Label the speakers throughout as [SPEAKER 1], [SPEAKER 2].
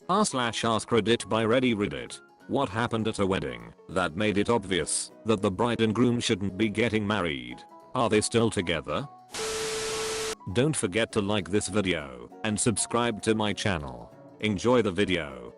[SPEAKER 1] r/AskReddit by Reddit. What happened at a wedding that made it obvious that the bride and groom shouldn't be getting married? Are they still together? Don't forget to like this video and subscribe to my channel. Enjoy the video.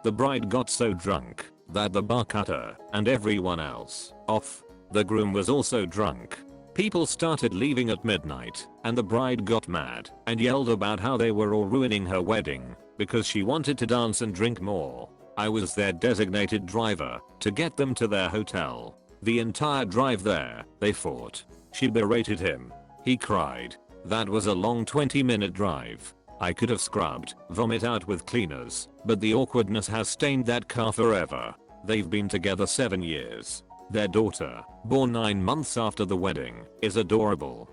[SPEAKER 1] The bride got so drunk that the bar cut her and everyone else off. The groom was also drunk. People started leaving at midnight and the bride got mad and yelled about how they were all ruining her wedding because she wanted to dance and drink more. I was their designated driver to get them to their hotel. The entire drive there, they fought. She berated him. He cried. That was a long 20-minute drive. I could have scrubbed vomit out with cleaners, but the awkwardness has stained that car forever. They've been together 7 years. Their daughter, born 9 months after the wedding, is adorable.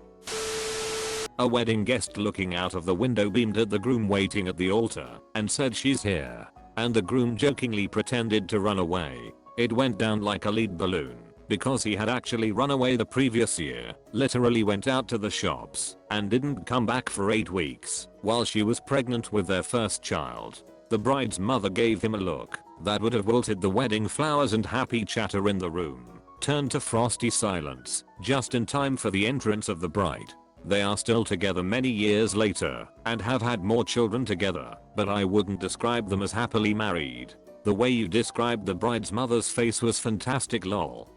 [SPEAKER 1] A wedding guest looking out of the window beamed at the groom waiting at the altar and said she's here. And the groom jokingly pretended to run away. It went down like a lead balloon because he had actually run away the previous year, literally went out to the shops and didn't come back for 8 weeks while she was pregnant with their first child. The bride's mother gave him a look that would have wilted the wedding flowers, and happy chatter in the room turned to frosty silence just in time for the entrance of the bride. They are still together many years later and have had more children together, but I wouldn't describe them as happily married. The way you described the bride's mother's face was fantastic, lol.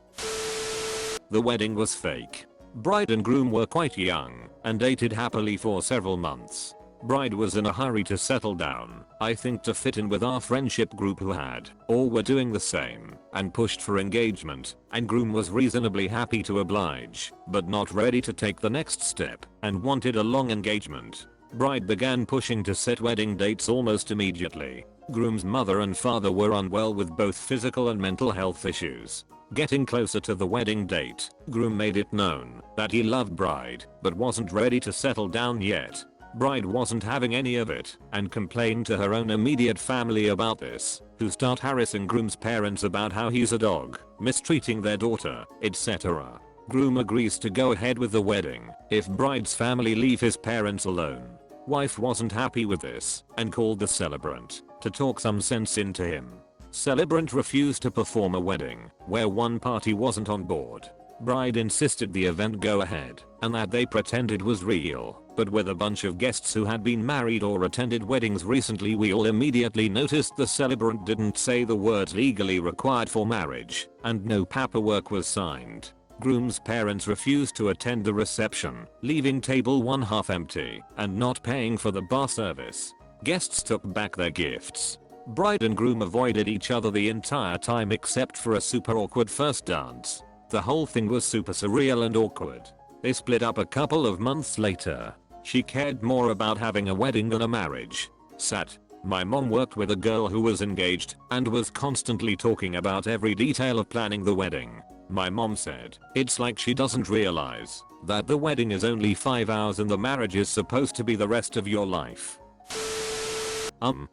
[SPEAKER 1] The wedding was fake. Bride and groom were quite young and dated happily for several months. Bride was in a hurry to settle down, I think to fit in with our friendship group who had or were doing the same, and pushed for engagement, and groom was reasonably happy to oblige, but not ready to take the next step and wanted a long engagement. Bride began pushing to set wedding dates almost immediately. Groom's mother and father were unwell with both physical and mental health issues. Getting closer to the wedding date, groom made it known that he loved bride but wasn't ready to settle down yet. Bride wasn't having any of it and complained to her own immediate family about this, who start harassing groom's parents about how he's a dog, mistreating their daughter, etc. Groom agrees to go ahead with the wedding if bride's family leave his parents alone. Wife wasn't happy with this and called the celebrant to talk some sense into him. Celebrant refused to perform a wedding where one party wasn't on board. Bride insisted the event go ahead and that they pretended was real, but with a bunch of guests who had been married or attended weddings recently, we all immediately noticed the celebrant didn't say the words legally required for marriage and no paperwork was signed. Groom's parents refused to attend the reception, leaving table 1 half empty and not paying for the bar service. Guests took back their gifts. Bride and groom avoided each other the entire time except for a super awkward first dance. The whole thing was super surreal and awkward. They split up a couple of months later. She cared more about having a wedding than a marriage. Sad. My mom worked with a girl who was engaged and was constantly talking about every detail of planning the wedding. My mom said, it's like she doesn't realize that the wedding is only 5 hours and the marriage is supposed to be the rest of your life.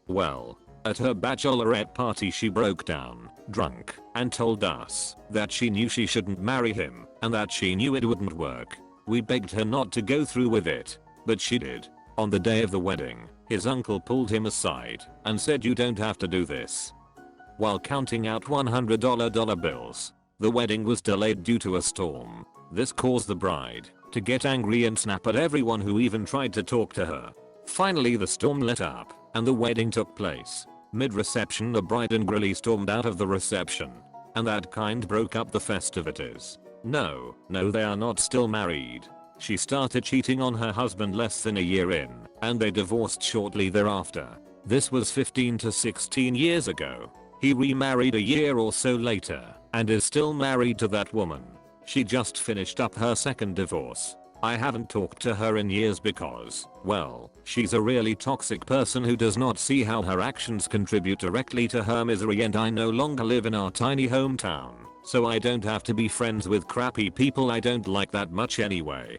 [SPEAKER 1] Well. At her bachelorette party she broke down, drunk, and told us that she knew she shouldn't marry him and that she knew it wouldn't work. We begged her not to go through with it, but she did. On the day of the wedding, his uncle pulled him aside and said, you don't have to do this. While counting out $100 bills, the wedding was delayed due to a storm. This caused the bride to get angry and snap at everyone who even tried to talk to her. Finally the storm let up and the wedding took place. Mid-reception the bride and grilly stormed out of the reception, and that kind broke up the festivities. No, they are not still married. She started cheating on her husband less than a year in, and they divorced shortly thereafter. This was 15 to 16 years ago. He remarried a year or so later, and is still married to that woman. She just finished up her second divorce. I haven't talked to her in years because, well, she's a really toxic person who does not see how her actions contribute directly to her misery, and I no longer live in our tiny hometown, so I don't have to be friends with crappy people I don't like that much anyway.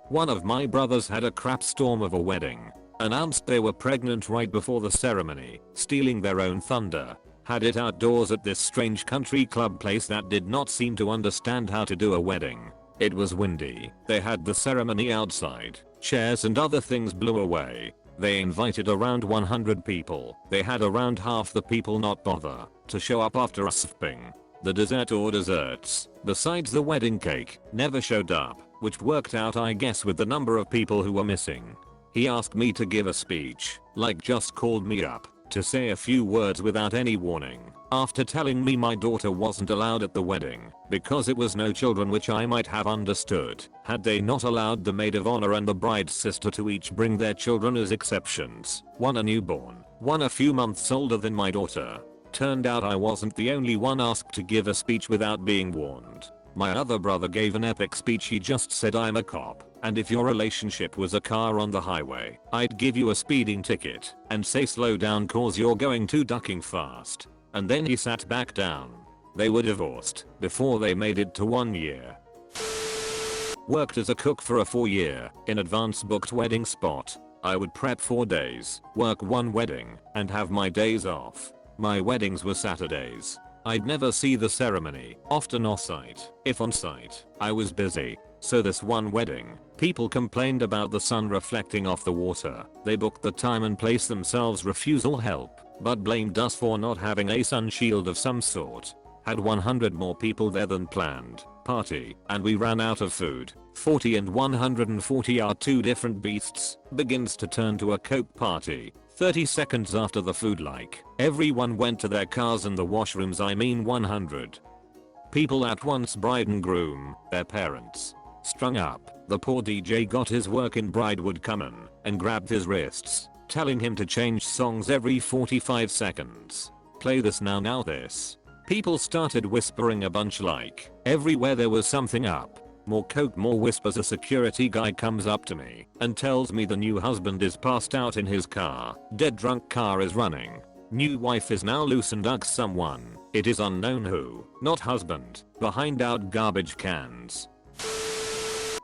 [SPEAKER 1] One of my brothers had a crapstorm of a wedding. Announced they were pregnant right before the ceremony, stealing their own thunder. Had it outdoors at this strange country club place that did not seem to understand how to do a wedding. It was windy. They had the ceremony outside. Chairs and other things blew away. They invited around 100 people. They had around half the people not bother to show up after us fing. The dessert or desserts, besides the wedding cake, never showed up, which worked out I guess with the number of people who were missing. He asked me to give a speech, like just called me up to say a few words without any warning, after telling me my daughter wasn't allowed at the wedding because it was no children, which I might have understood had they not allowed the maid of honor and the bride's sister to each bring their children as exceptions, one a newborn, one a few months older than my daughter. Turned out I wasn't the only one asked to give a speech without being warned. My other brother gave an epic speech. He just said, "I'm a cop, and if your relationship was a car on the highway, I'd give you a speeding ticket and say slow down cause you're going too ducking fast." And then he sat back down. They were divorced before they made it to 1 year. Worked as a cook for a 4-year in advance booked wedding spot. I would prep 4 days, work 1 wedding, and have my days off. My weddings were Saturdays. I'd never see the ceremony, often off-site. If on-site, I was busy. So this one wedding, people complained about the sun reflecting off the water. They booked the time and place themselves, refusal help, but blamed us for not having a sun shield of some sort. Had 100 more people there than planned. Party, and we ran out of food. 40 and 140 are 2 different beasts. Begins to turn to a coke party. 30 seconds after the food, like everyone went to their cars and the washrooms. I mean 100 people at once, bride and groom, their parents. Strung up, the poor DJ got his work in. Bride would come in and grabbed his wrists, telling him to change songs every 45 seconds. Play this now this. People started whispering a bunch, like everywhere there was something up. More coke, more whispers. A security guy comes up to me and tells me the new husband is passed out in his car. Dead drunk, car is running. New wife is now loose and hugs someone. It is unknown who, not husband, behind out garbage cans.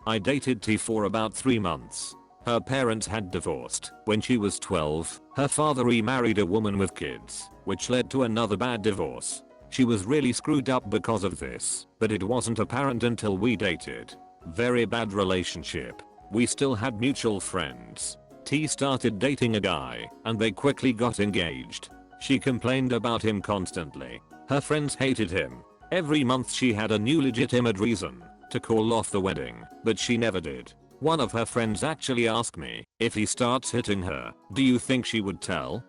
[SPEAKER 1] I dated T for about 3 months. Her parents had divorced when she was 12. Her father remarried a woman with kids, which led to another bad divorce. She was really screwed up because of this, but it wasn't apparent until we dated. Very bad relationship. We still had mutual friends. T started dating a guy, and they quickly got engaged. She complained about him constantly. Her friends hated him. Every month she had a new legitimate reason to call off the wedding, but she never did. One of her friends actually asked me, if he starts hitting her, do you think she would tell?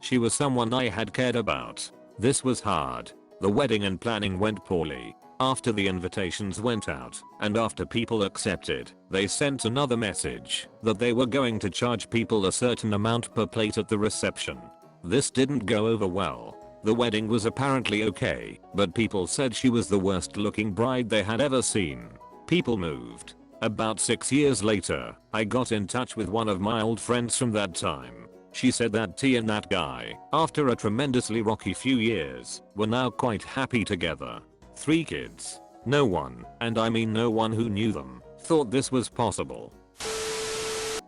[SPEAKER 1] She was someone I had cared about. This was hard. The wedding and planning went poorly. After the invitations went out, and after people accepted, they sent another message that they were going to charge people a certain amount per plate at the reception. This didn't go over well. The wedding was apparently okay, but people said she was the worst looking bride they had ever seen. People moved. About 6 years later, I got in touch with one of my old friends from that time. She said that T and that guy, after a tremendously rocky few years, were now quite happy together. 3 kids. No one, and I mean no one who knew them, thought this was possible.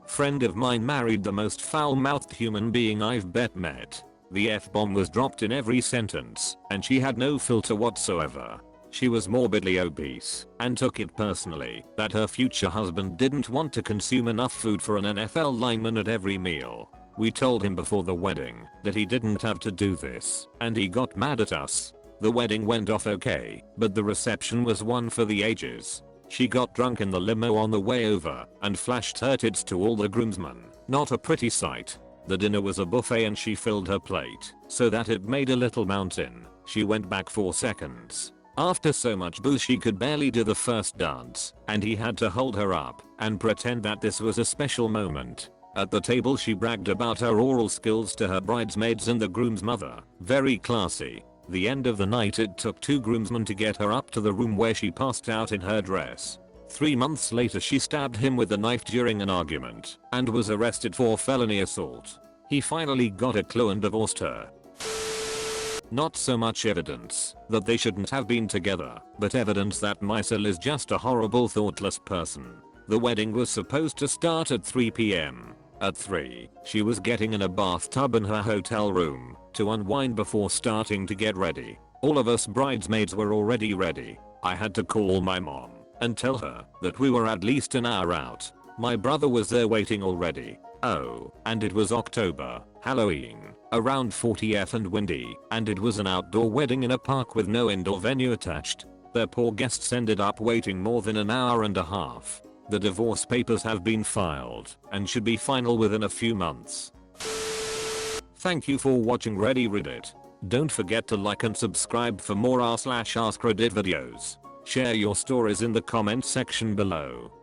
[SPEAKER 1] Friend of mine married the most foul-mouthed human being I've met. The F-bomb was dropped in every sentence, and she had no filter whatsoever. She was morbidly obese, and took it personally that her future husband didn't want to consume enough food for an NFL lineman at every meal. We told him before the wedding that he didn't have to do this, and he got mad at us. The wedding went off okay, but the reception was one for the ages. She got drunk in the limo on the way over and flashed her tits to all the groomsmen. Not a pretty sight. The dinner was a buffet and she filled her plate so that it made a little mountain. She went back 4 seconds. After so much booze she could barely do the first dance, and he had to hold her up and pretend that this was a special moment. At the table she bragged about her oral skills to her bridesmaids and the groom's mother. Very classy. The end of the night it took 2 groomsmen to get her up to the room where she passed out in her dress. 3 months later she stabbed him with a knife during an argument and was arrested for felony assault. He finally got a clue and divorced her. Not so much evidence that they shouldn't have been together, but evidence that Mysel is just a horrible, thoughtless person. The wedding was supposed to start at 3 p.m. At 3, she was getting in a bathtub in her hotel room to unwind before starting to get ready. All of us bridesmaids were already ready. I had to call my mom and tell her that we were at least an hour out. My brother was there waiting already. Oh, and it was October, Halloween, around 40th and windy, and it was an outdoor wedding in a park with no indoor venue attached. Their poor guests ended up waiting more than an hour and a half. The divorce papers have been filed and should be final within a few months. Thank you for watching Reddit. Don't forget to like and subscribe for more r/AskReddit videos. Share your stories in the comments section below.